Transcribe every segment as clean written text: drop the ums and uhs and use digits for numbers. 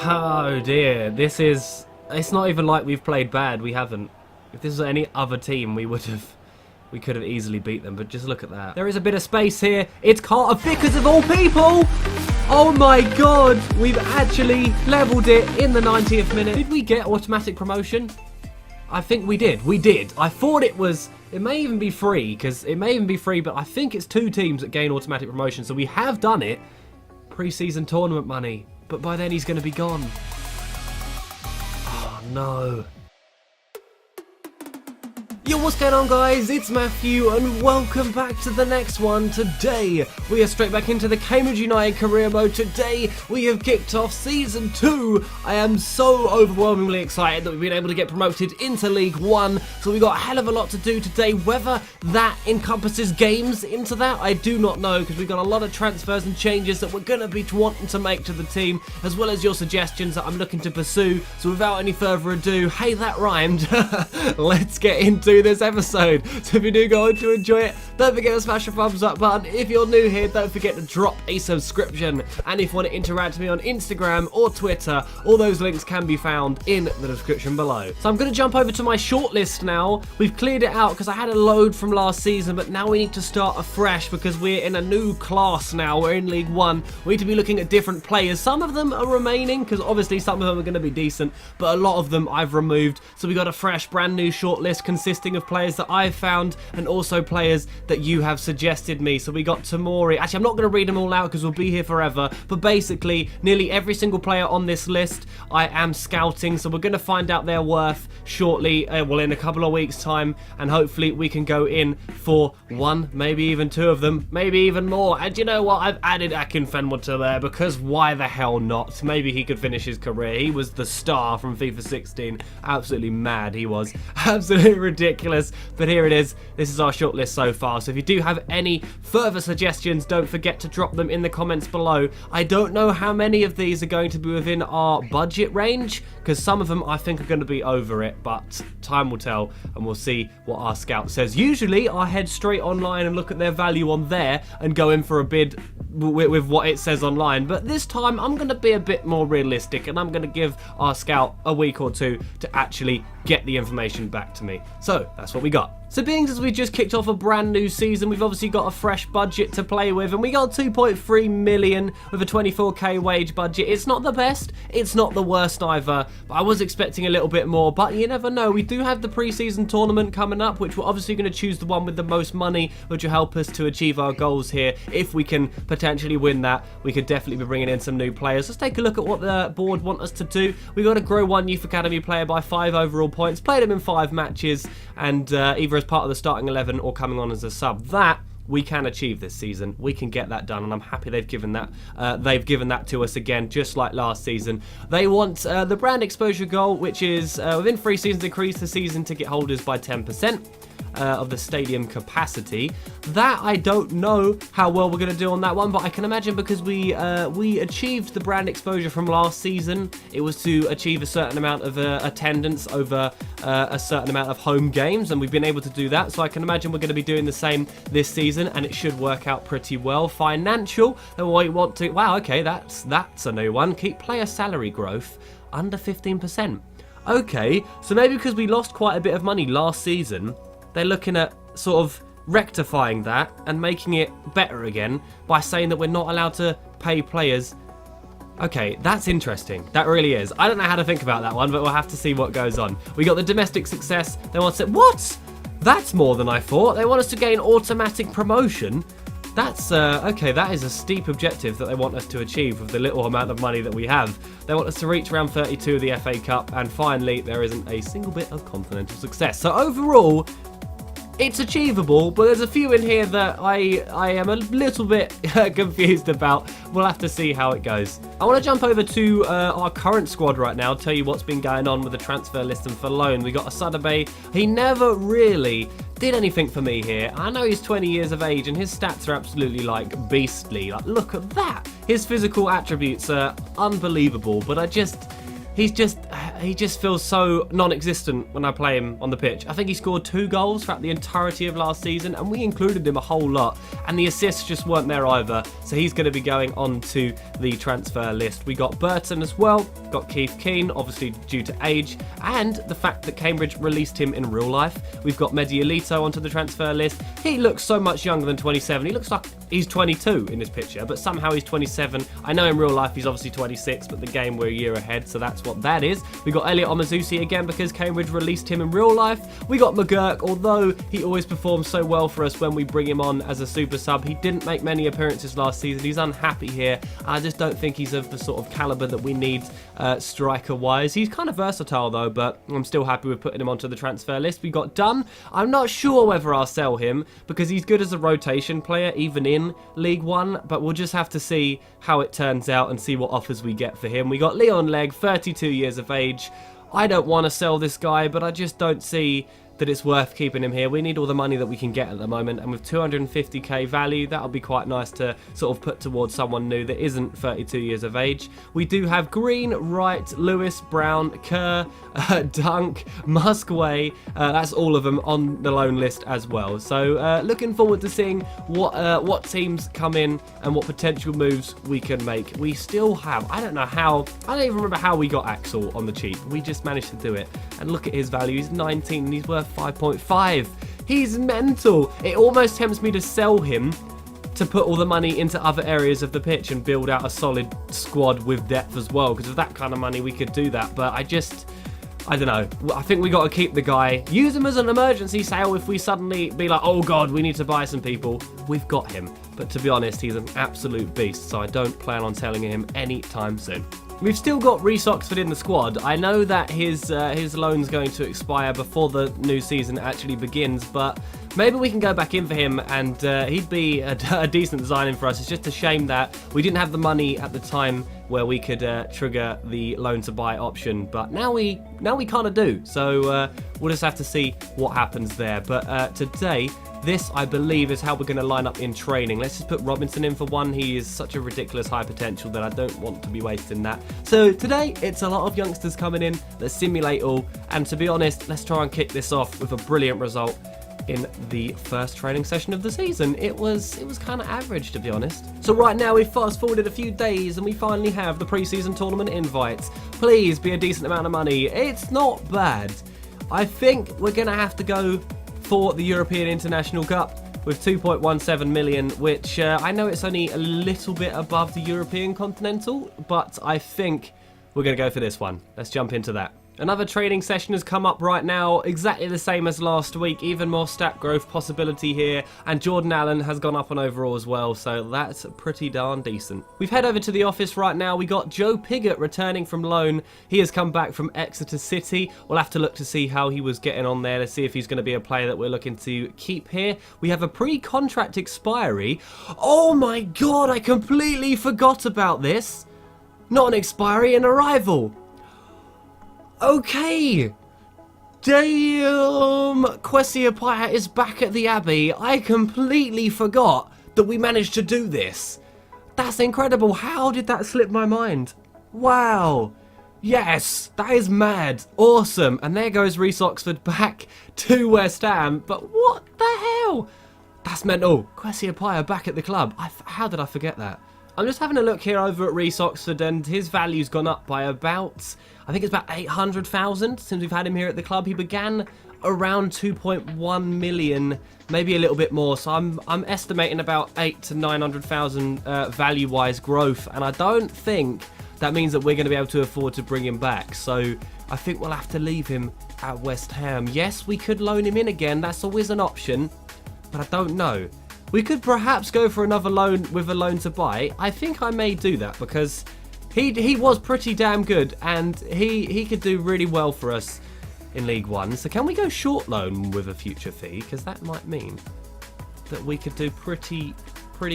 Oh dear, it's not even like we've played bad, we haven't. If this was any other team, we could have easily beat them, but just look at that. There is a bit of space here. It's Carter Vickers of all people! Oh my god, we've actually leveled it in the 90th minute. Did we get automatic promotion? I think we did. We did. I thought it may even be free, but I think it's 2 teams that gain automatic promotion, so we have done it. Pre-season tournament money, but by then he's going to be gone. Oh no. Yo, what's going on guys? It's Matthew and welcome back to the next one. Today, we are straight back into the Cambridge United career mode. Today, we have kicked off Season 2. I am so overwhelmingly excited that we've been able to get promoted into League 1. So we got a hell of a lot to do today. Whether that encompasses games into that, I do not know, because we've got a lot of transfers and changes that we're going to be wanting to make to the team, as well as your suggestions that I'm looking to pursue. So without any further ado, hey, that rhymed. Let's get into this episode. So if you do go on to enjoy it, don't forget to smash the thumbs up button. If you're new here, don't forget to drop a subscription, and if you want to interact with me on Instagram or Twitter, all those links can be found in the description below. So I'm going to jump over to my shortlist now. We've cleared it out because I had a load from last season, but now we need to start afresh because we're in a new class now. We're in League 1. We need to be looking at different players. Some of them are remaining because obviously some of them are going to be decent, but a lot of them I've removed. So we got a fresh brand new shortlist consisting of players that I've found and also players that you have suggested me. So we got Tamori. Actually, I'm not going to read them all out because we'll be here forever, but basically nearly every single player on this list I am scouting, so we're going to find out their worth shortly, well, in a couple of weeks time, and hopefully we can go in for 1, maybe even 2 of them, maybe even more. And you know what, I've added Akinfenwa to there because why the hell not? Maybe he could finish his career. He was the star from FIFA 16. Absolutely mad he was. Absolutely ridiculous. But here it is. This is our shortlist so far. So if you do have any further suggestions, don't forget to drop them in the comments below. I don't know how many of these are going to be within our budget range, because some of them I think are going to be over it, but time will tell and we'll see what our scout says. Usually I head straight online and look at their value on there and go in for a bid with what it says online, but this time I'm going to be a bit more realistic and I'm going to give our scout a week or 2 to actually get the information back to me. So that's what we got. So being as we just kicked off a brand new season, we've obviously got a fresh budget to play with, and we got 2.3 million with a 24k wage budget. It's not the best, it's not the worst either, but I was expecting a little bit more, but you never know. We do have the pre-season tournament coming up, which we're obviously going to choose the one with the most money, which will help us to achieve our goals here. If we can potentially win that, we could definitely be bringing in some new players. Let's take a look at what the board want us to do. We've got to grow 1 youth academy player by 5 overall points, played him in 5 matches, and either as part of the starting 11 or coming on as a sub. That we can achieve this season. We can get that done, and I'm happy they've given that to us again, just like last season. They want the brand exposure goal, which is within 3 seasons, increase the season ticket holders by 10%. Of the stadium capacity. That I don't know how well we're going to do on that one, but I can imagine because we achieved the brand exposure from last season. It was to achieve a certain amount of attendance over a certain amount of home games, and we've been able to do that. So I can imagine we're going to be doing the same this season, and it should work out pretty well. Financial, then we want to. Wow, okay, that's a new one. Keep player salary growth under 15%. Okay, so maybe because we lost quite a bit of money last season, they're looking at sort of rectifying that and making it better again by saying that we're not allowed to pay players. Okay, that's interesting. That really is. I don't know how to think about that one, but we'll have to see what goes on. We got the domestic success. They want to... What? That's more than I thought. They want us to gain automatic promotion. That's, okay, that is a steep objective that they want us to achieve with the little amount of money that we have. They want us to reach round 32 of the FA Cup, and finally, there isn't a single bit of continental success. So overall, it's achievable, but there's a few in here that I am a little bit confused about. We'll have to see how it goes. I want to jump over to our current squad right now, tell you what's been going on with the transfer list and for loan. We got Asadabe. He never really did anything for me here. I know he's 20 years of age and his stats are absolutely like beastly. Like, look at that. His physical attributes are unbelievable, but he's he just feels so non-existent when I play him on the pitch. I think he scored 2 goals throughout the entirety of last season, and we included him a whole lot, and the assists just weren't there either, so he's going to be going on to the transfer list. We got Burton as well, got Keith Keane, obviously due to age, and the fact that Cambridge released him in real life. We've got Mediolito onto the transfer list. He looks so much younger than 27. He looks like he's 22 in this picture, but somehow he's 27. I know in real life he's obviously 26, but the game we're a year ahead, so that's what that is. We got Elliot Omazusi again because Cambridge released him in real life. We got McGurk, although he always performs so well for us when we bring him on as a super sub. He didn't make many appearances last season. He's unhappy here. I just don't think he's of the sort of caliber that we need striker-wise. He's kind of versatile though, but I'm still happy with putting him onto the transfer list. We got Dunn. I'm not sure whether I'll sell him because he's good as a rotation player, even in League One, but we'll just have to see how it turns out and see what offers we get for him. We got Leon Legg, 32 years of age. I don't want to sell this guy, but I just don't see that it's worth keeping him here. We need all the money that we can get at the moment, and with 250k value, that'll be quite nice to sort of put towards someone new that isn't 32 years of age. We do have Green, Wright, Lewis, Brown, Kerr, Dunk, Muskway. That's all of them on the loan list as well. So looking forward to seeing what teams come in and what potential moves we can make. We still have, I don't even remember how we got Axel on the cheap. We just managed to do it. And look at his value. He's 19 and he's worth 5.5. He's mental. It almost tempts me to sell him to put all the money into other areas of the pitch and build out a solid squad with depth as well, because with that kind of money we could do that. But I don't know. I think we got to keep the guy. Use him as an emergency sale if we suddenly be like, oh god, we need to buy some people. We've got him. But to be honest, he's an absolute beast, so I don't plan on selling him anytime soon. We've still got Reece Oxford in the squad. I know that his loan's going to expire before the new season actually begins, but maybe we can go back in for him and he'd be a decent signing for us. It's just a shame that we didn't have the money at the time where we could trigger the loan to buy option, but now we kind of do. So we'll just have to see what happens there. But today, this, I believe, is how we're going to line up in training. Let's just put Robinson in for one. He is such a ridiculous high potential that I don't want to be wasting that. So today, it's a lot of youngsters coming in that simulate all. And to be honest, let's try and kick this off with a brilliant result in the first training session of the season. It was kind of average, to be honest. So right now, we've fast forwarded a few days and we finally have the pre-season tournament invites. Please be a decent amount of money. It's not bad. I think we're going to have to go for the European International Cup with 2.17 million, which I know it's only a little bit above the European Continental, but I think we're going to go for this one. Let's jump into that. Another training session has come up right now, exactly the same as last week, even more stat growth possibility here, and Jordan Allen has gone up on overall as well, so that's pretty darn decent. We've head over to the office right now. We got Joe Pigott returning from loan. He has come back from Exeter City. We'll have to look to see how he was getting on there to see if he's going to be a player that we're looking to keep here. We have a pre-contract expiry. Oh my god, I completely forgot about this. Not an expiry, an arrival. Okay, damn, Kwesi Appiah is back at the Abbey. I completely forgot that we managed to do this. That's incredible. How did that slip my mind? Wow. Yes, that is mad. Awesome. And there goes Reece Oxford back to West Ham. But what the hell? That's mental. Kwesi Appiah back at the club. How did I forget that? I'm just having a look here over at Reece Oxford, and his value's gone up by about, I think it's about 800,000 since we've had him here at the club. He began around 2.1 million, maybe a little bit more. So I'm estimating about 800,000 to 900,000 value-wise growth, and I don't think that means that we're going to be able to afford to bring him back. So I think we'll have to leave him at West Ham. Yes, we could loan him in again. That's always an option, but I don't know. We could perhaps go for another loan with a loan to buy. I think I may do that because he was pretty damn good and he could do really well for us in League One. So can we go short loan with a future fee? Because that might mean that we could do pretty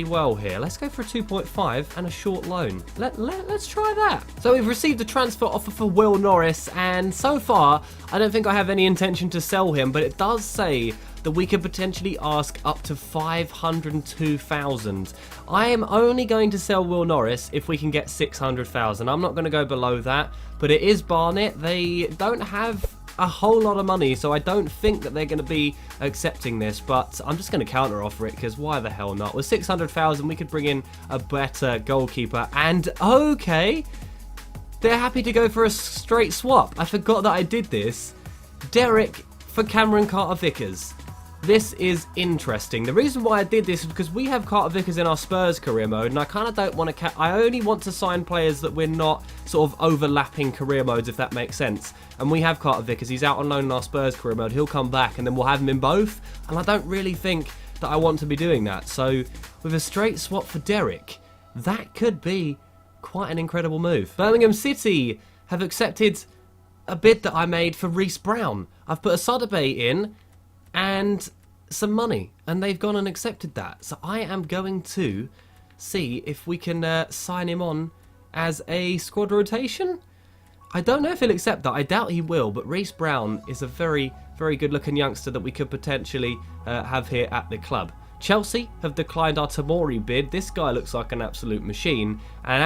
well here. Let's go for a 2.5 and a short loan. Let's try that. So we've received a transfer offer for Will Norris, and so far I don't think I have any intention to sell him, but it does say that that we could potentially ask up to 502,000. I am only going to sell Will Norris if we can get 600,000. I'm not going to go below that, but it is Barnet. They don't have a whole lot of money, so I don't think that they're going to be accepting this, but I'm just going to counter offer it, because why the hell not? With 600,000 we could bring in a better goalkeeper, and okay, they're happy to go for a straight swap. I forgot that I did this. Derek for Cameron Carter-Vickers. This is interesting. The reason why I did this is because we have Carter-Vickers in our Spurs career mode, and I kind of don't want to... I only want to sign players that we're not sort of overlapping career modes, if that makes sense. And we have Carter-Vickers. He's out on loan in our Spurs career mode. He'll come back, and then we'll have him in both. And I don't really think that I want to be doing that. So with a straight swap for Derek, that could be quite an incredible move. Birmingham City have accepted a bid that I made for Reece Brown. I've put a Sodabay in and some money, and they've gone and accepted that. So I am going to see if we can sign him on as a squad rotation. I don't know if he'll accept that. I doubt he will, but Reece Brown is a very, very good looking youngster that we could potentially have here at the club. Chelsea have declined our Tamori bid. This guy looks like an absolute machine, and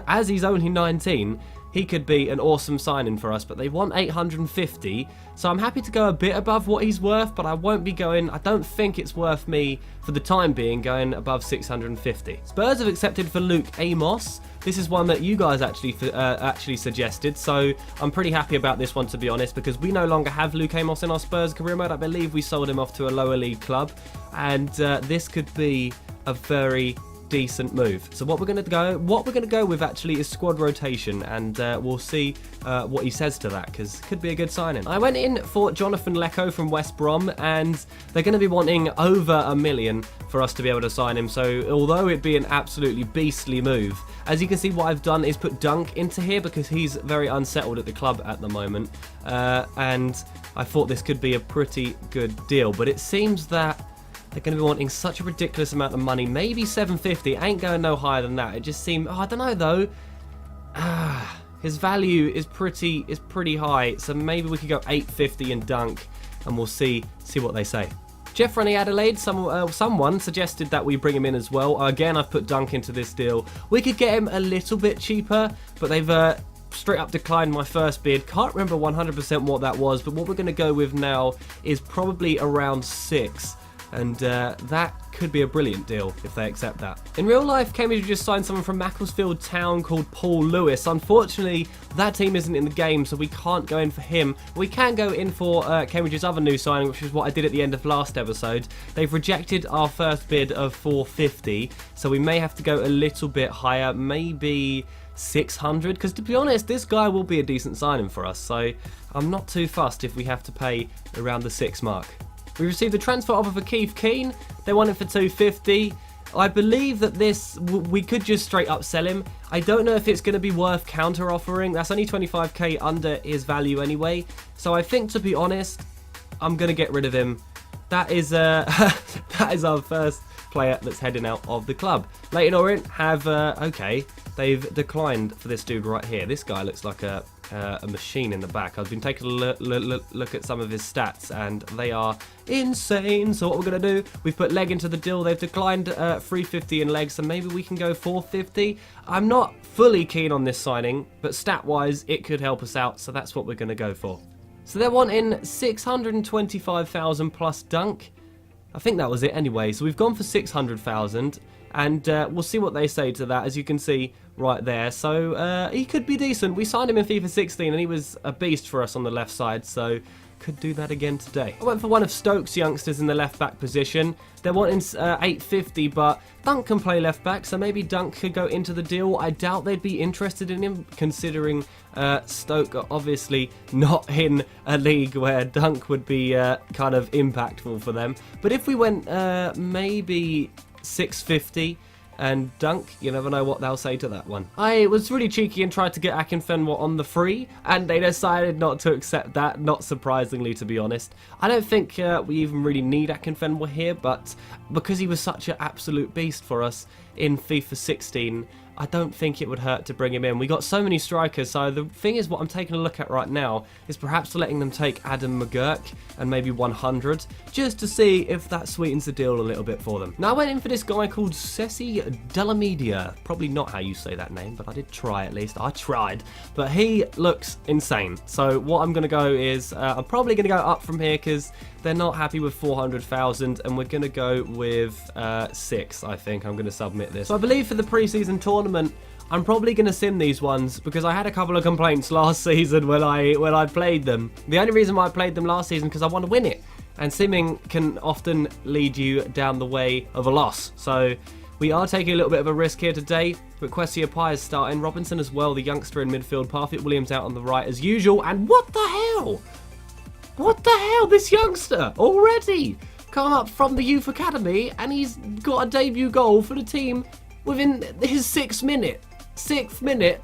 as he's only 19, he could be an awesome signing for us, but they want 850, so I'm happy to go a bit above what he's worth, but I won't be going... I don't think it's worth me, for the time being, going above 650. Spurs have accepted for Luke Amos. This is one that you guys actually suggested, so I'm pretty happy about this one, to be honest, because we no longer have Luke Amos in our Spurs career mode. I believe we sold him off to a lower league club, and this could be a very decent move. So what we're going to go with actually is squad rotation, and we'll see what he says to that, because it could be a good signing. I went in for Jonathan Lecco from West Brom, and they're going to be wanting over $1 million for us to be able to sign him. So although it'd be an absolutely beastly move, as you can see, what I've done is put Dunk into here because he's very unsettled at the club at the moment, and I thought this could be a pretty good deal, but it seems that they're going to be wanting such a ridiculous amount of money. Maybe 750. Ain't going no higher than that. It just seemed... Oh, I don't know, though. His value is pretty high. So maybe we could go 850 and Dunk, and we'll see what they say. Jeff Rennie Adelaide, someone suggested that we bring him in as well. Again, I've put Dunk into this deal. We could get him a little bit cheaper, but they've... straight up declined my first bid. Can't remember 100% what that was, but what we're going to go with now is probably around 6. And that could be a brilliant deal if they accept that. In real life, Cambridge just signed someone from Macclesfield Town called Paul Lewis. Unfortunately, that team isn't in the game, so we can't go in for him. We can go in for Cambridge's other new signing, which is what I did at the end of last episode. They've rejected our first bid of 450, so we may have to go a little bit higher, maybe 600, because to be honest, this guy will be a decent signing for us, so I'm not too fussed if we have to pay around the 6 mark. We received a transfer offer for Keith Keane. They want it for 250. I believe that we could just straight up sell him. I don't know if it's going to be worth counter offering. That's only 25k under his value anyway. So I think, to be honest, I'm going to get rid of him. That is that is our first player that's heading out of the club. Leyton Orient have okay, they've declined for this dude right here. This guy looks like a machine in the back. I've been taking a look at some of his stats, and they are insane. So what we're going to do, we've put Leg into the deal. They've declined 350 in Leg, so maybe we can go 450. I'm not fully keen on this signing, but stat-wise, it could help us out, so that's what we're going to go for. So they're wanting 625,000 plus Dunk. I think that was it anyway. So we've gone for 600,000, and we'll see what they say to that, as you can see right there. So he could be decent. We signed him in FIFA 16, and he was a beast for us on the left side, so could do that again today. I went for one of Stoke's youngsters in the left back position. They're wanting 850, but Dunk can play left back, so maybe Dunk could go into the deal. I doubt they'd be interested in him, considering Stoke are obviously not in a league where Dunk would be kind of impactful for them. But if we went maybe 650 and Dunk, you never know what they'll say to that one. I was really cheeky and tried to get Akinfenwa on the free, and they decided not to accept that, not surprisingly, to be honest. I don't think we even really need Akinfenwa here, but because he was such an absolute beast for us in FIFA 16, I don't think it would hurt to bring him in. We got so many strikers, so the thing is what I'm taking a look at right now is perhaps letting them take Adam McGurk and maybe 100 just to see if that sweetens the deal a little bit for them. Now I went in for this guy called Ceci Delamedia. Probably not how you say that name, but I did try at least. I tried, but he looks insane. So what I'm going to go is I'm probably going to go up from here because they're not happy with 400,000 and we're going to go with 6, I think. I'm going to submit this. So I believe for the pre-season tournament, I'm probably going to sim these ones because I had a couple of complaints last season when I played them. The only reason why I played them last season because I want to win it. And simming can often lead you down the way of a loss. So we are taking a little bit of a risk here today. But Questia Pai is starting. Robinson as well, the youngster in midfield. Parfit Williams out on the right as usual. And what the hell? What the hell? This youngster already come up from the youth academy and he's got a debut goal for the team within his 6th minute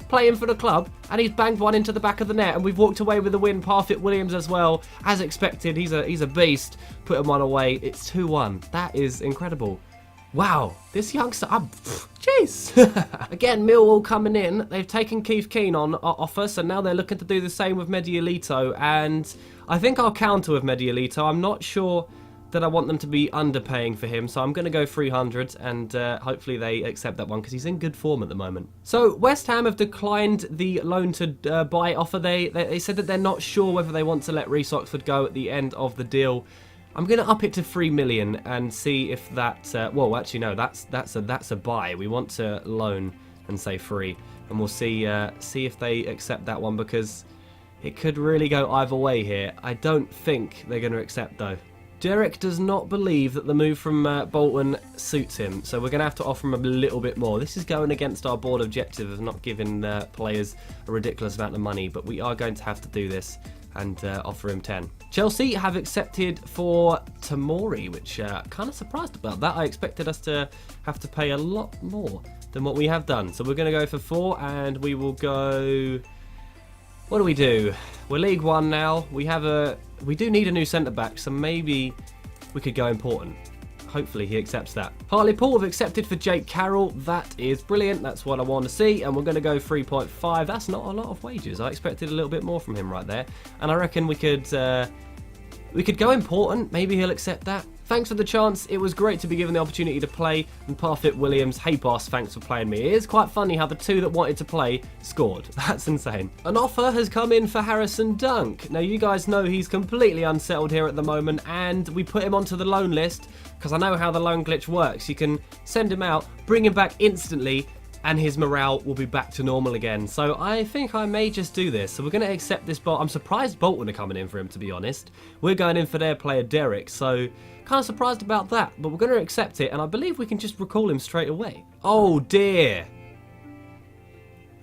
playing for the club, and he's banged one into the back of the net and we've walked away with the win. Parfit Williams as well, as expected. He's a beast. Put him one away. It's 2-1. That is incredible. Wow, this youngster, jeez. Again, Millwall coming in. They've taken Keith Keane on offer, so now they're looking to do the same with Mediolito, and I think I'll counter with Mediolito. I'm not sure that I want them to be underpaying for him, so I'm going to go 300, and hopefully they accept that one because he's in good form at the moment. So West Ham have declined the loan to buy offer. They said that they're not sure whether they want to let Reece Oxford go at the end of the deal. I'm going to up it to 3 million and see if that... well, actually, no, that's a buy. We want to loan and say free. And we'll see if they accept that one because it could really go either way here. I don't think they're going to accept, though. Derek does not believe that the move from Bolton suits him, so we're going to have to offer him a little bit more. This is going against our board objective of not giving players a ridiculous amount of money, but we are going to have to do this and offer him 10. Chelsea have accepted for Tamori, which kind of surprised about that. I expected us to have to pay a lot more than what we have done. So we're going to go for 4, and we will go... What do we do? We're League 1 now. We do need a new centre-back, so maybe we could go important. Hopefully he accepts that. Hartlepool have accepted for Jake Carroll. That is brilliant. That's what I want to see. And we're going to go 3.5. That's not a lot of wages. I expected a little bit more from him right there. And I reckon we could go important. Maybe he'll accept that. Thanks for the chance. It was great to be given the opportunity to play. And Parfit Williams, hey boss, thanks for playing me. It is quite funny how the 2 that wanted to play scored. That's insane. An offer has come in for Harrison Dunk. Now you guys know he's completely unsettled here at the moment, and we put him onto the loan list because I know how the loan glitch works. You can send him out, bring him back instantly, and his morale will be back to normal again. So I think I may just do this. So we're going to accept this Bolt. I'm surprised Bolton are coming in for him, to be honest. We're going in for their player Derek, so kind of surprised about that. But we're going to accept it, and I believe we can just recall him straight away. Oh dear.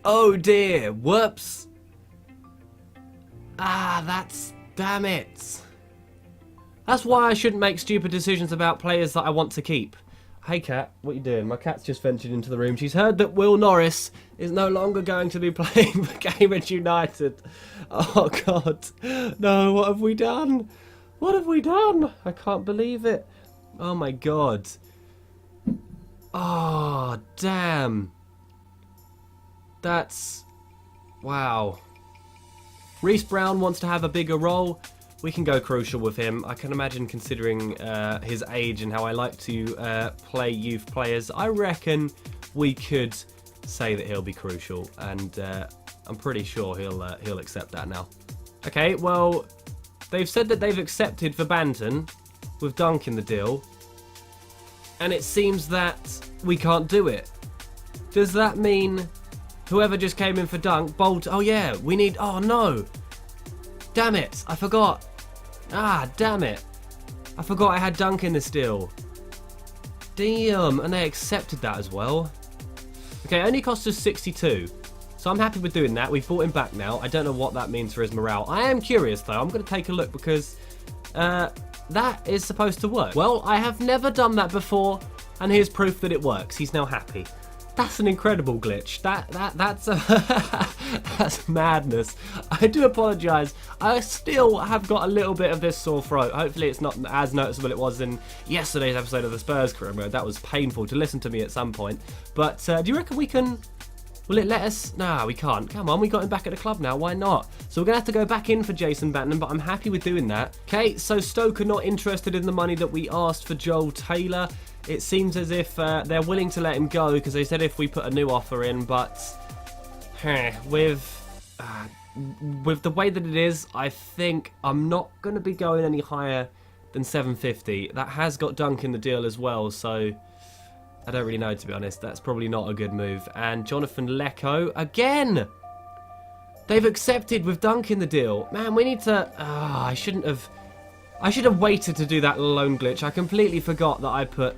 Oh dear. Whoops. Damn it. That's why I shouldn't make stupid decisions about players that I want to keep. Hey cat, what you doing? My cat's just ventured into the room. She's heard that Will Norris is no longer going to be playing for Cambridge United. Oh God, no, what have we done? What have we done? I can't believe it. Oh my God. Oh, damn. That's... wow. Reece Brown wants to have a bigger role. We can go crucial with him. I can imagine, considering his age and how I like to play youth players, I reckon we could say that he'll be crucial, and I'm pretty sure he'll accept that now. Okay, well, they've said that they've accepted for Banton with Dunk in the deal, and it seems that we can't do it. Does that mean whoever just came in for Dunk, Bolt? Oh yeah, we need... oh no! Damn it, I forgot. Ah, damn it. I forgot I had Dunk in this deal. Damn, and they accepted that as well. Okay, it only cost us 62. So I'm happy with doing that. We've brought him back now. I don't know what that means for his morale. I am curious though. I'm going to take a look because that is supposed to work. Well, I have never done that before, and here's proof that it works. He's now happy. That's an incredible glitch. That's madness. I do apologise. I still have got a little bit of this sore throat. Hopefully it's not as noticeable it was in yesterday's episode of the Spurs career mode. That was painful to listen to me at some point. But do you reckon we can Will it let us? Nah, we can't. Come on, we got him back at the club now. Why not? So we're going to have to go back in for Jason Banton, but I'm happy with doing that. Okay, so Stoke are not interested in the money that we asked for Joel Taylor. It seems as if they're willing to let him go because they said if we put a new offer in, but with the way that it is, I think I'm not going to be going any higher than 750. That has got Dunk in the deal as well, so I don't really know, to be honest. That's probably not a good move. And Jonathan Lecco, again! They've accepted with Dunk in the deal. Man, we need to... I should have waited to do that loan glitch. I completely forgot that I put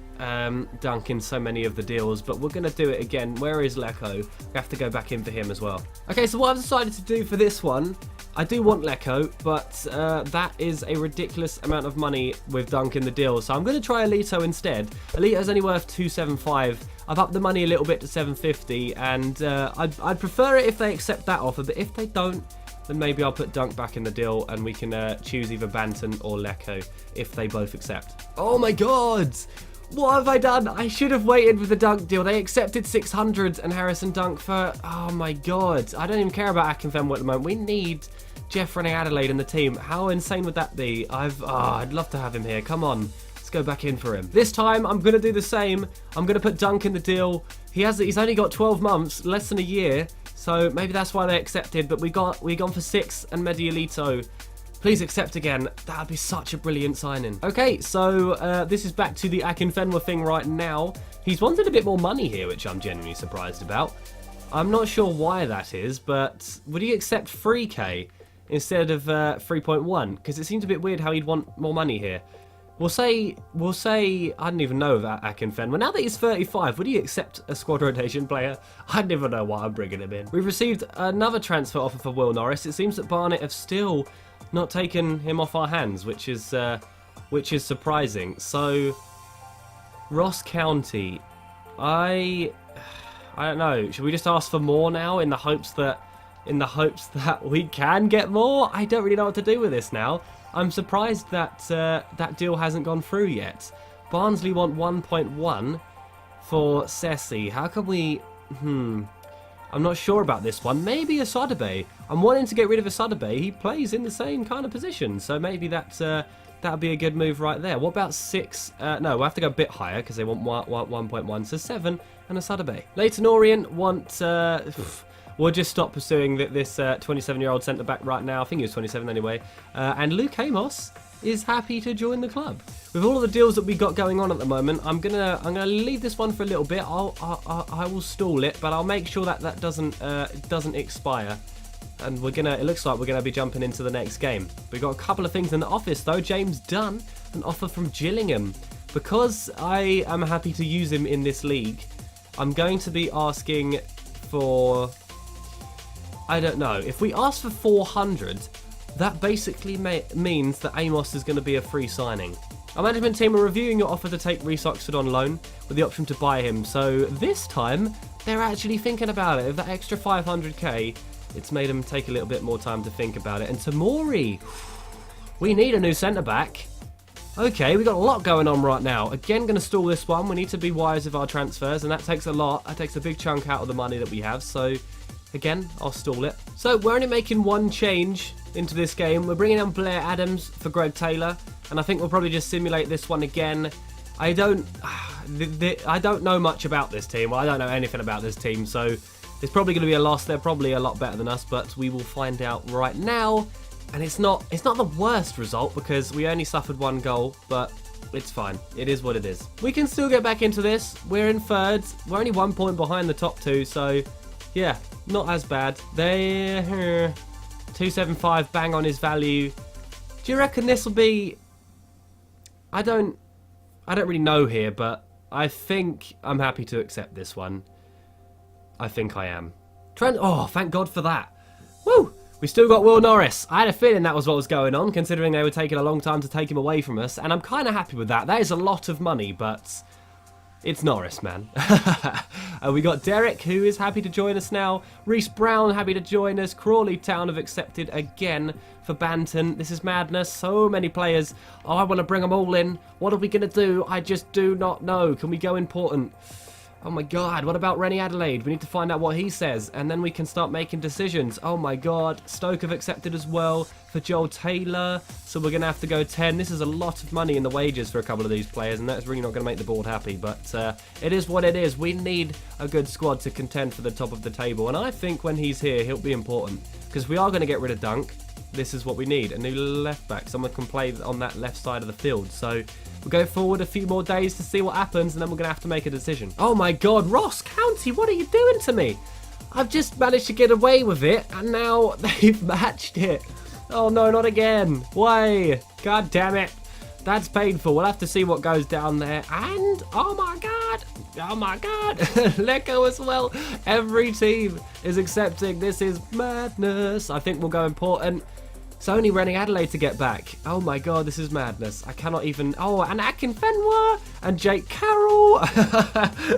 Dunk in so many of the deals, but we're going to do it again. Where is Lecco? We have to go back in for him as well. Okay, so what I've decided to do for this one, I do want Lecco, but that is a ridiculous amount of money with Dunk in the deal. So I'm going to try Alito instead. Alito's only worth 275. I've upped the money a little bit to 750, and I'd prefer it if they accept that offer, but if they don't, then maybe I'll put Dunk back in the deal and we can choose either Banton or Lecco if they both accept. Oh my god! What have I done? I should have waited with the Dunk deal. They accepted 600 and Harrison Dunk for... Oh my god. I don't even care about Akinfenwa at the moment. We need Jeff running Adelaide in the team. How insane would that be? I'd love to have him here. Come on. Let's go back in for him. This time, I'm going to do the same. I'm going to put Dunk in the deal. He's only got 12 months, less than a year. So maybe that's why they accepted. But we gone for 6 and Medialito. Please accept again. That would be such a brilliant signing. Okay, so this is back to the Akinfenwa thing right now. He's wanted a bit more money here, which I'm genuinely surprised about. I'm not sure why that is, but would he accept 3k instead of 3.1? Because it seems a bit weird how he'd want more money here. We'll say, I don't even know about Akinfenwa. Now that he's 35, would he accept a squad rotation player? I don't even know why I'm bringing him in. We've received another transfer offer for Will Norris. It seems that Barnet have still not taken him off our hands, which is surprising. So, Ross County, I don't know. Should we just ask for more now in the hopes that we can get more? I don't really know what to do with this now. I'm surprised that that deal hasn't gone through yet. Barnsley want 1.1 for Sessi. How can we... I'm not sure about this one. Maybe Asadabe. I'm wanting to get rid of Asadabe. He plays in the same kind of position, so maybe that would be a good move right there. What about 6? No, we'll have to go a bit higher because they want 1.1, so 7 and Asadabe. Leighton Orient want... We'll just stop pursuing this 27-year-old centre-back right now. I think he was 27 anyway. And Luke Amos is happy to join the club. With all of the deals that we got going on at the moment, I'm gonna leave this one for a little bit. I will stall it, but I'll make sure that doesn't expire. And it looks like we're gonna be jumping into the next game. We've got a couple of things in the office though. James Dunn, an offer from Gillingham. Because I am happy to use him in this league, I'm going to be asking for... I don't know. If we ask for 400, that basically means that Amos is going to be a free signing. Our management team are reviewing your offer to take Reece Oxford on loan with the option to buy him. So this time, they're actually thinking about it. With that extra 500k, it's made them take a little bit more time to think about it. And Tamori, we need a new centre-back. Okay, we've got a lot going on right now. Again, going to stall this one. We need to be wise with our transfers, and that takes a lot. That takes a big chunk out of the money that we have, so... Again, I'll stall it. So we're only making one change into this game. We're bringing on Blair Adams for Greg Taylor, and I think we'll probably just simulate this one again. I don't know much about this team. Well, I don't know anything about this team, so it's probably going to be a loss. They're probably a lot better than us, but we will find out right now. And it's not the worst result because we only suffered 1 goal, but it's fine. It is what it is. We can still get back into this. We're in 3rd. We're only 1 point behind the top 2, so yeah. Not as bad. They're 275, bang on his value. Do you reckon this will be... I don't really know here, but I think I'm happy to accept this one. I think I am. Oh, thank God for that. Woo! We still got Will Norris. I had a feeling that was what was going on, considering they were taking a long time to take him away from us, and I'm kind of happy with that. That is a lot of money, but... It's Norris, man. We got Derek, who is happy to join us now. Reece Brown, happy to join us. Crawley Town have accepted again for Banton. This is madness. So many players. Oh, I want to bring them all in. What are we going to do? I just do not know. Can we go important? Oh my god, what about JarradHD? We need to find out what he says, and then we can start making decisions. Oh my god, Stoke have accepted as well for Joel Taylor, so we're going to have to go 10. This is a lot of money in the wages for a couple of these players, and that's really not going to make the board happy, but it is what it is. We need a good squad to contend for the top of the table, and I think when he's here, he'll be important, because we are going to get rid of Dunk. This is what we need, a new left back. Someone can play on that left side of the field. So we'll go forward a few more days to see what happens, and then we're going to have to make a decision. Oh my god, Ross County, what are you doing to me? I've just managed to get away with it, and now they've matched it. Oh no, not again. Why? God damn it. That's painful. We'll have to see what goes down there. And, oh my god, Lecco as well. Every team is accepting. This is madness. I think we'll go important. It's only JarradHD to get back. Oh my god, this is madness. I cannot even... Oh, and Akinfenwa and Jake Carroll.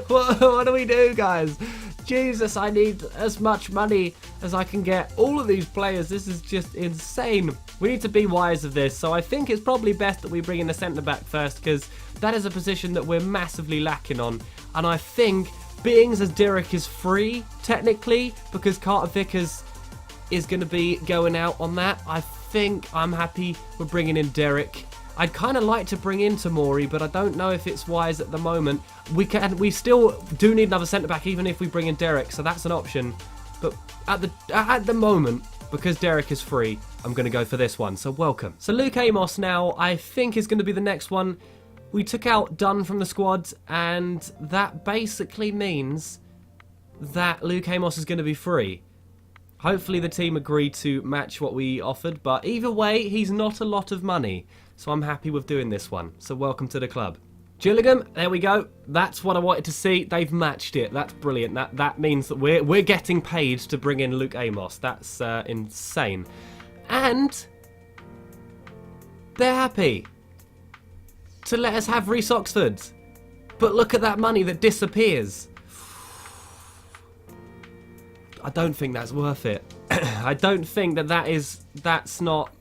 what do we do, guys? Jesus, I need as much money as I can get. All of these players, this is just insane. We need to be wise of this, so I think it's probably best that we bring in a centre-back first, because that is a position that we're massively lacking on. And I think, being as Derek is free, technically, because Carter Vickers is going to be going out on that, I think I'm happy with bringing in Derek. I'd kind of like to bring in Tamori, but I don't know if it's wise at the moment. We still do need another centre-back, even if we bring in Derek, so that's an option. But at the moment, because Derek is free, I'm going to go for this one, so welcome. So Luke Amos now, I think, is going to be the next one. We took out Dunn from the squad, and that basically means that Luke Amos is going to be free. Hopefully the team agreed to match what we offered, but either way, he's not a lot of money. So I'm happy with doing this one. So welcome to the club. Gillingham, there we go. That's what I wanted to see. They've matched it. That's brilliant. That means that we're getting paid to bring in Luke Amos. That's insane. And they're happy to let us have Reece Oxford. But look at that money that disappears. I don't think that's worth it. I don't think that's not...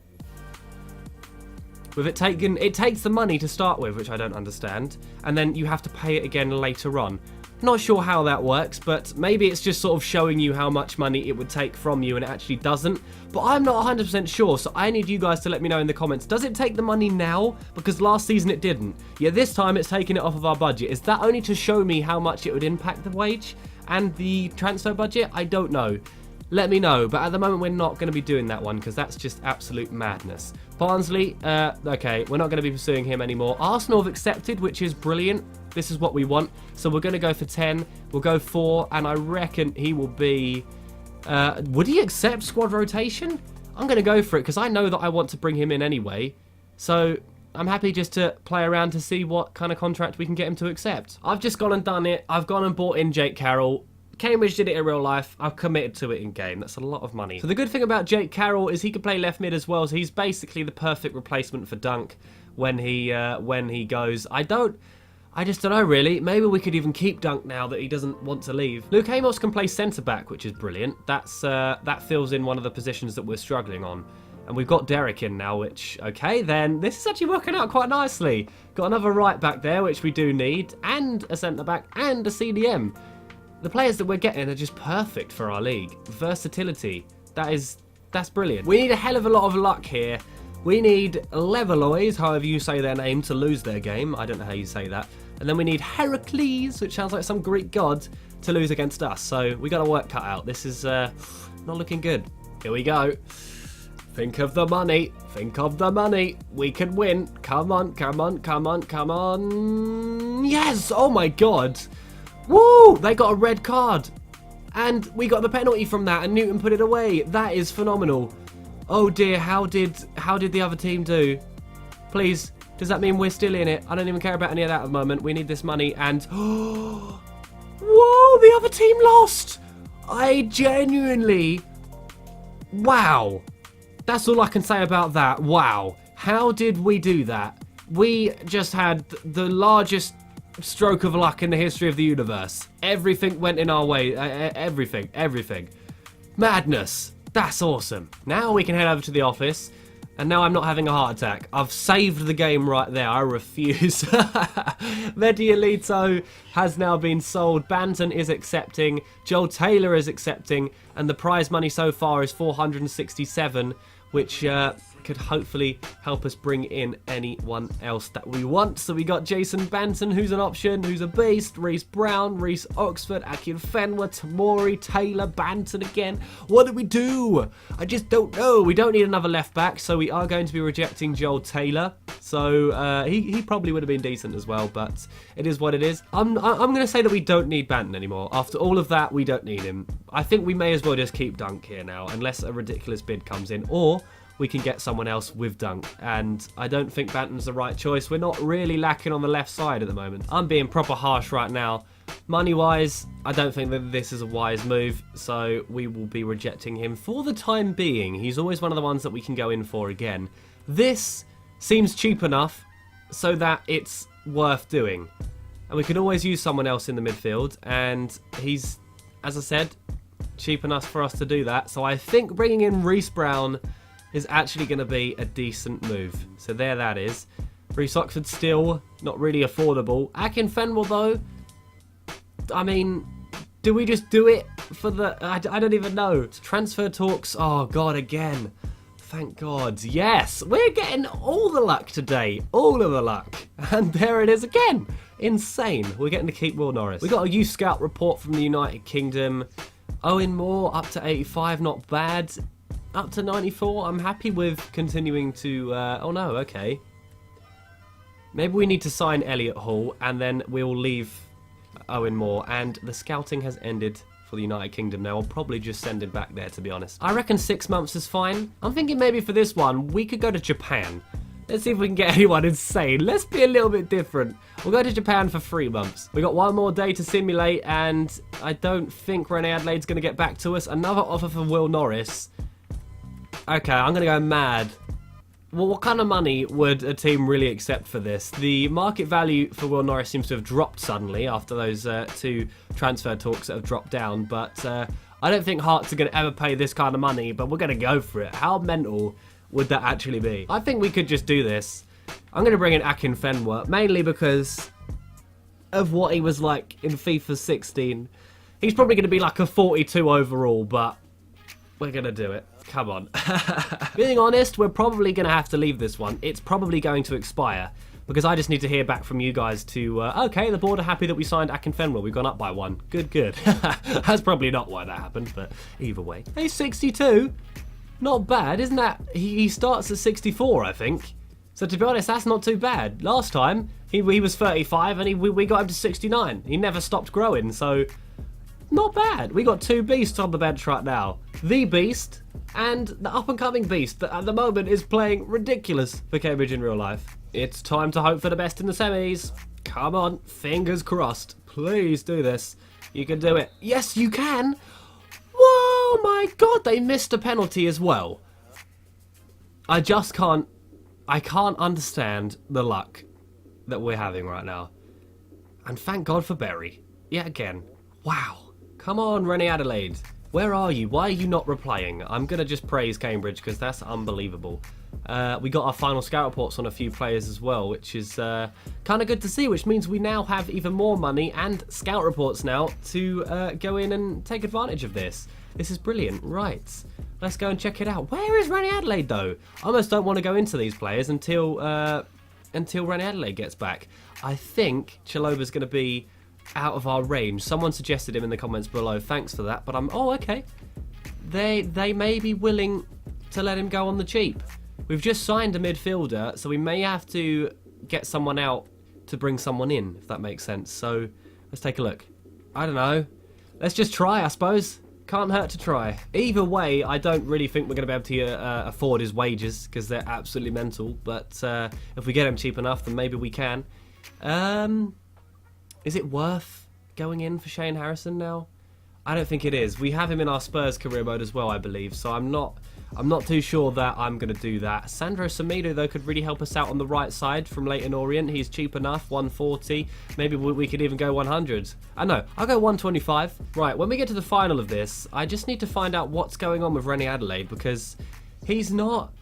With it takes the money to start with, which I don't understand, and then you have to pay it again later on. Not sure how that works, but maybe it's just sort of showing you how much money it would take from you and it actually doesn't. But I'm not 100% sure, so I need you guys to let me know in the comments. Does it take the money now? Because last season it didn't. Yeah, this time it's taking it off of our budget. Is that only to show me how much it would impact the wage and the transfer budget? I don't know. Let me know, but at the moment we're not going to be doing that one because that's just absolute madness. Barnsley, okay, we're not going to be pursuing him anymore. Arsenal have accepted, which is brilliant. This is what we want. So we're going to go for 10. We'll go 4, and I reckon he will be... would he accept squad rotation? I'm going to go for it because I know that I want to bring him in anyway. So I'm happy just to play around to see what kind of contract we can get him to accept. I've just gone and done it. I've gone and bought in Jake Carroll. Cambridge did it in real life. I've committed to it in game. That's a lot of money. So the good thing about Jake Carroll is he can play left mid as well. So he's basically the perfect replacement for Dunk when he goes. I just don't know really. Maybe we could even keep Dunk now that he doesn't want to leave. Luke Amos can play centre back, which is brilliant. That fills in one of the positions that we're struggling on. And we've got Derek in now, which, okay, then this is actually working out quite nicely. Got another right back there, which we do need, and a centre back and a CDM. The players that we're getting are just perfect for our league. Versatility. That's brilliant. We need a hell of a lot of luck here. We need Leveloys, however you say their name, to lose their game. I don't know how you say that. And then we need Heracles, which sounds like some Greek god, to lose against us. So we got our work cut out. This is not looking good. Here we go. Think of the money. Think of the money. We can win. Come on, come on, come on, come on. Yes! Oh my god. Woo! They got a red card. And we got the penalty from that, and Newton put it away. That is phenomenal. Oh dear, how did the other team do? Please, does that mean we're still in it? I don't even care about any of that at the moment. We need this money, and... Whoa, the other team lost! I genuinely... Wow. That's all I can say about that. Wow. How did we do that? We just had the largest stroke of luck in the history of the universe. Everything went in our way. Everything. Madness. That's awesome. Now we can head over to the office And now I'm not having a heart attack. I've saved the game right there. I refuse. JarradHD has now been sold. Banton is accepting. Joel Taylor is accepting. And the prize money so far is 467, which could hopefully help us bring in anyone else that we want. So we got Jason Banton, who's an option, who's a beast. Reese Brown, Reese Oxford, Akinfenwa, Tamori, Taylor, Banton again. What do we do? I just don't know. We don't need another left back, so we are going to be rejecting Joel Taylor. So he probably would have been decent as well, but it is what it is. I'm going to say that we don't need Banton anymore. After all of that, we don't need him. I think we may as well just keep Dunk here now, unless a ridiculous bid comes in, or we can get someone else with Dunk, and I don't think Banton's the right choice. We're not really lacking on the left side at the moment. I'm being proper harsh right now. Money-wise, I don't think that this is a wise move, so we will be rejecting him for the time being. He's always one of the ones that we can go in for again. This seems cheap enough so that it's worth doing. And we can always use someone else in the midfield, and he's, as I said, cheap enough for us to do that. So I think bringing in Reese Brown is actually going to be a decent move. So there that is. Reese Oxford still not really affordable. Akinfenwa though, I mean, do we just do it for the... I don't even know. Transfer talks. Oh God, again. Thank God. Yes, we're getting all the luck today. All of the luck. And there it is again. Insane. We're getting to keep Will Norris. We got a youth scout report from the United Kingdom. Owen Moore up to 85, not bad. Up to 94, I'm happy with continuing to... oh no, okay. Maybe we need to sign Elliot Hall, and then we'll leave Owen Moore. And the scouting has ended for the United Kingdom now. I'll probably just send him back there, to be honest. I reckon 6 months is fine. I'm thinking maybe for this one, we could go to Japan. Let's see if we can get anyone insane. Let's be a little bit different. We'll go to Japan for 3 months. We got one more day to simulate, and I don't think JarradHD's going to get back to us. Another offer for Will Norris. Okay, I'm going to go mad. Well, what kind of money would a team really accept for this? The market value for Will Norris seems to have dropped suddenly after those 2 transfer talks that have dropped down. But I don't think Hearts are going to ever pay this kind of money, but we're going to go for it. How mental would that actually be? I think we could just do this. I'm going to bring in Akinfenwa, mainly because of what he was like in FIFA 16. He's probably going to be like a 42 overall, but we're going to do it. Come on. Being honest, we're probably going to have to leave this one. It's probably going to expire because I just need to hear back from you guys to, okay, the board are happy that we signed Akinfenwa. We've gone up by 1. Good, good. That's probably not why that happened, but either way. Hey, 62. Not bad, isn't that? He starts at 64, I think. So to be honest, that's not too bad. Last time, he was 35 and we got him to 69. He never stopped growing, so not bad. We got 2 beasts on the bench right now. The Beast and the up-and-coming Beast that at the moment is playing ridiculous for Cambridge in real life. It's time to hope for the best in the semis. Come on, fingers crossed. Please do this. You can do it. Yes, you can. Whoa, my God, they missed a penalty as well. I can't understand the luck that we're having right now. And thank God for Berry. Yet again. Wow. Come on, JarradHD. Where are you? Why are you not replying? I'm going to just praise Cambridge because that's unbelievable. We got our final scout reports on a few players as well, which is kind of good to see, which means we now have even more money and scout reports now to go in and take advantage of this. This is brilliant. Right. Let's go and check it out. Where is JarradHD though? I almost don't want to go into these players until JarradHD gets back. I think Chaloba's going to be out of our range. Someone suggested him in the comments below. Thanks for that. But oh, okay. They may be willing to let him go on the cheap. We've just signed a midfielder, so we may have to get someone out to bring someone in, if that makes sense. So let's take a look. I don't know. Let's just try, I suppose. Can't hurt to try. Either way, I don't really think we're going to be able to afford his wages because they're absolutely mental. But if we get him cheap enough, then maybe we can. Is it worth going in for Shane Harrison now? I don't think it is. We have him in our Spurs career mode as well, I believe. So I'm not too sure that I'm going to do that. Sandro Semedo, though, could really help us out on the right side from Leyton Orient. He's cheap enough, 140. Maybe we could even go 100. I know, I'll go 125. Right, when we get to the final of this, I just need to find out what's going on with JarradHD because he's not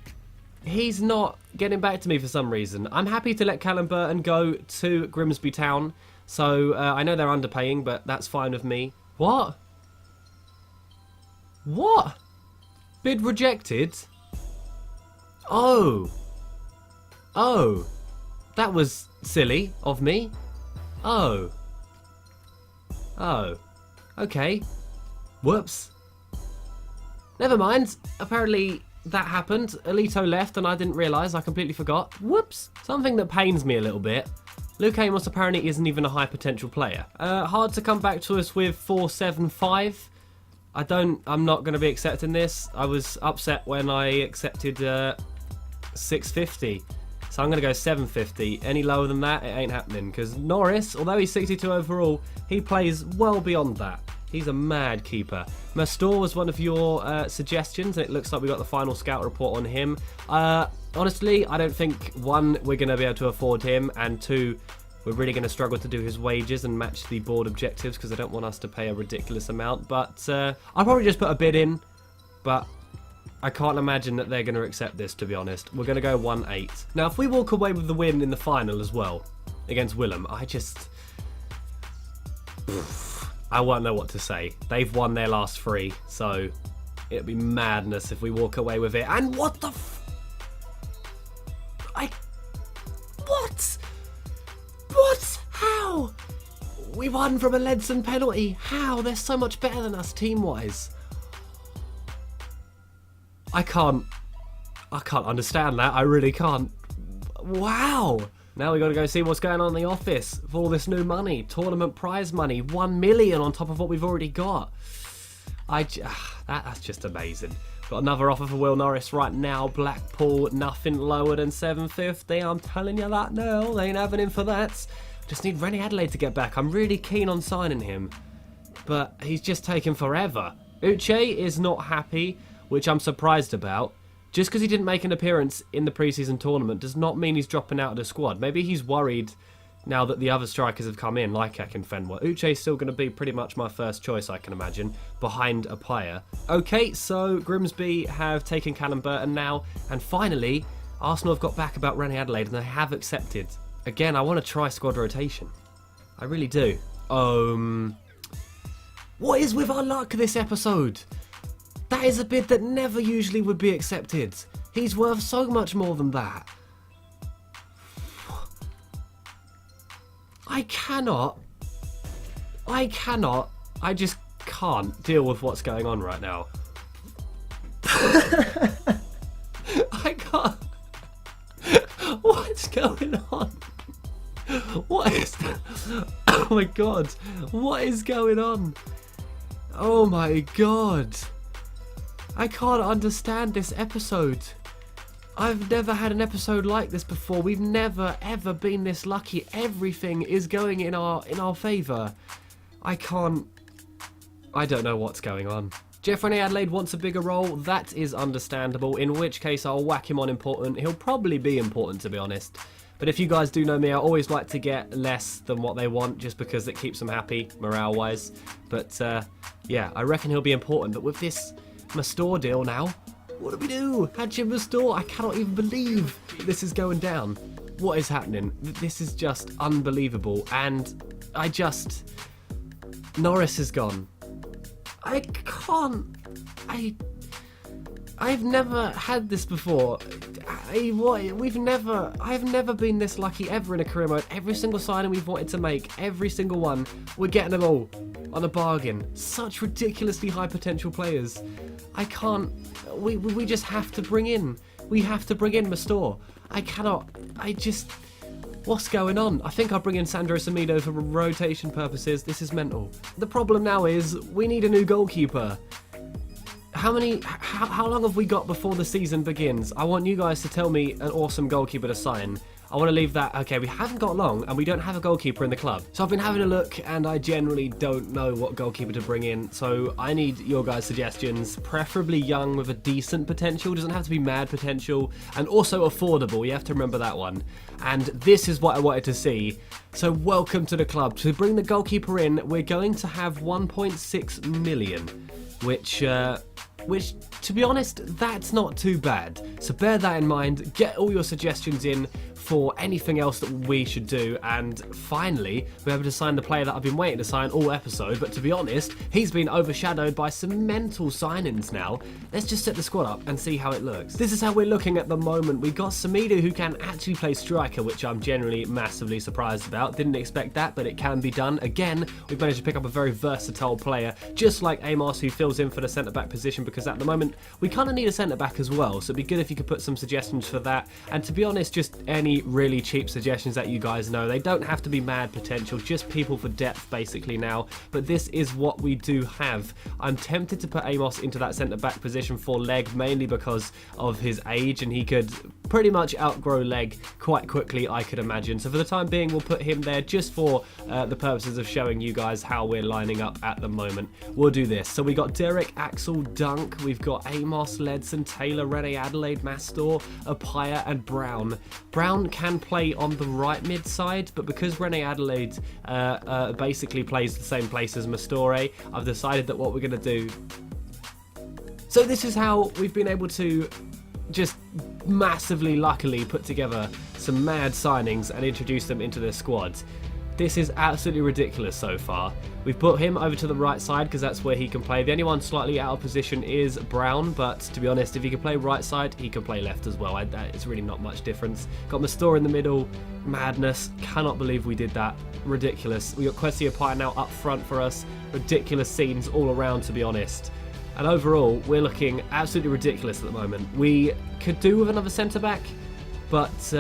he's not getting back to me for some reason. I'm happy to let Callum Burton go to Grimsby Town. So, I know they're underpaying, but that's fine with me. What? What? Bid rejected? Oh. Oh. That was silly of me. Oh. Oh. Okay. Whoops. Never mind. Apparently that happened. Alito left and I didn't realise. I completely forgot. Whoops. Something that pains me a little bit. Luke Amos apparently isn't even a high potential player. Hard to come back to us with 475. I'm not going to be accepting this. I was upset when I accepted 650. So I'm going to go 750. Any lower than that, it ain't happening. Because Norris, although he's 62 overall, he plays well beyond that. He's a mad keeper. Mastor was one of your suggestions, and it looks like we got the final scout report on him. Honestly, I don't think, one, we're going to be able to afford him, and two, we're really going to struggle to do his wages and match the board objectives because I don't want us to pay a ridiculous amount. But I'll probably just put a bid in, but I can't imagine that they're going to accept this, to be honest. We're going to go 1-8. Now, if we walk away with the win in the final as well, against Willem, I won't know what to say. They've won their last 3, so it'd be madness if we walk away with it. And what the What? What? How? We won from a Ledson penalty. How? They're so much better than us team-wise. I can't understand that. I really can't. Wow. Now we got to go see what's going on in the office for all this new money. Tournament prize money. 1 million on top of what we've already got. That's just amazing. Got another offer for Will Norris right now. Blackpool, nothing lower than 750. I'm telling you that now. They ain't having him for that. Just need JarradHD to get back. I'm really keen on signing him. But he's just taking forever. Uche is not happy, which I'm surprised about. Just because he didn't make an appearance in the preseason tournament does not mean he's dropping out of the squad. Maybe he's worried now that the other strikers have come in, like Akinfenwa. Uche's still going to be pretty much my first choice, I can imagine, behind a player. Okay, so Grimsby have taken Callum Burton now, and finally, Arsenal have got back about JarradHD, and they have accepted. Again, I want to try squad rotation. I really do. What is with our luck this episode? That is a bid that never usually would be accepted. He's worth so much more than that. I just can't deal with what's going on right now. I can't. What's going on? What is that? Oh my god. What is going on? Oh my god. I can't understand this episode. I've never had an episode like this before. We've never ever been this lucky. Everything is going in our favour. I don't know what's going on. JarradHD wants a bigger role. That is understandable, in which case I'll whack him on important. He'll probably be important, to be honest. But if you guys do know me, I always like to get less than what they want just because it keeps them happy, morale-wise. But yeah, I reckon he'll be important. But with this Mastor deal now, what do we do? Hachim Mastor, I cannot even believe this is going down. What is happening? This is just unbelievable. And Norris is gone. I can't. I've never had this before. I've never been this lucky ever in a career mode. Every single signing we've wanted to make, every single one, we're getting them all on a bargain. Such ridiculously high potential players. I can't. We just have to bring in. We have to bring in Mastor. What's going on? I think I'll bring in Sandro Semedo for rotation purposes. This is mental. The problem now is we need a new goalkeeper. How long have we got before the season begins? I want you guys to tell me an awesome goalkeeper to sign. I want to leave that. Okay, we haven't got long and we don't have a goalkeeper in the club. So I've been having a look and I generally don't know what goalkeeper to bring in. So I need your guys' suggestions, preferably young with a decent potential. Doesn't have to be mad potential, and also affordable. You have to remember that one. And this is what I wanted to see. So welcome to the club. To bring the goalkeeper in, we're going to have 1.6 million. which to be honest, that's not too bad. So bear that in mind, get all your suggestions in for anything else that we should do, and finally we're able to sign the player that I've been waiting to sign all episode, but to be honest, he's been overshadowed by some mental signings now. Let's just set the squad up and see how it looks. This is how we're looking at the moment. We got Samidu, who can actually play striker, which I'm generally massively surprised about. Didn't expect that, but it can be done. Again, we've managed to pick up a very versatile player, just like Amos, who fills in for the centre-back position, because at the moment we kind of need a centre-back as well, so it'd be good if you could put some suggestions for that. And to be honest, just any really cheap suggestions that you guys know. They don't have to be mad potential, just people for depth basically now, but this is what we do have. I'm tempted to put Amos into that centre-back position for Leigh, mainly because of his age, and he could pretty much outgrow Leigh quite quickly, I could imagine. So for the time being, we'll put him there just for the purposes of showing you guys how we're lining up at the moment. We'll do this. So we got Derek, Axel, Dunk, we've got Amos, Ledson, Taylor, JarradHD, Mastor, Apaya, and Brown. Brown can play on the right mid side, but because JarradHD basically plays the same place as Mastore, I've decided that what we're going to do... So this is how we've been able to just massively luckily put together some mad signings and introduce them into the squad. This is absolutely ridiculous so far. We've put him over to the right side because that's where he can play. The only one slightly out of position is Brown, but to be honest, if he can play right side, he can play left as well. It's really not much difference. Got Mastor in the middle. Madness. Cannot believe we did that. Ridiculous. We got Kwesi Apaya now up front for us. Ridiculous scenes all around, to be honest. And overall, we're looking absolutely ridiculous at the moment. We could do with another centre-back, but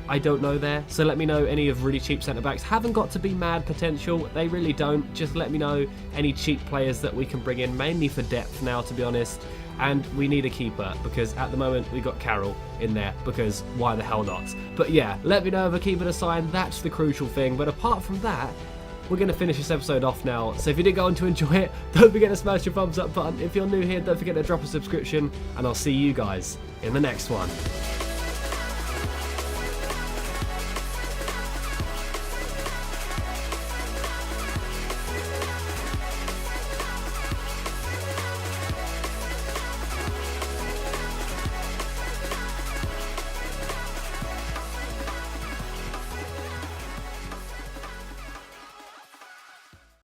I don't know there. So let me know any of really cheap centre-backs. Haven't got to be mad potential. They really don't. Just let me know any cheap players that we can bring in, mainly for depth now, to be honest. And we need a keeper, because at the moment we got Carroll in there, because why the hell not? But yeah, let me know of a keeper to sign. That's the crucial thing. But apart from that, we're going to finish this episode off now. So if you did go on to enjoy it, don't forget to smash your thumbs up button. If you're new here, don't forget to drop a subscription, and I'll see you guys in the next one.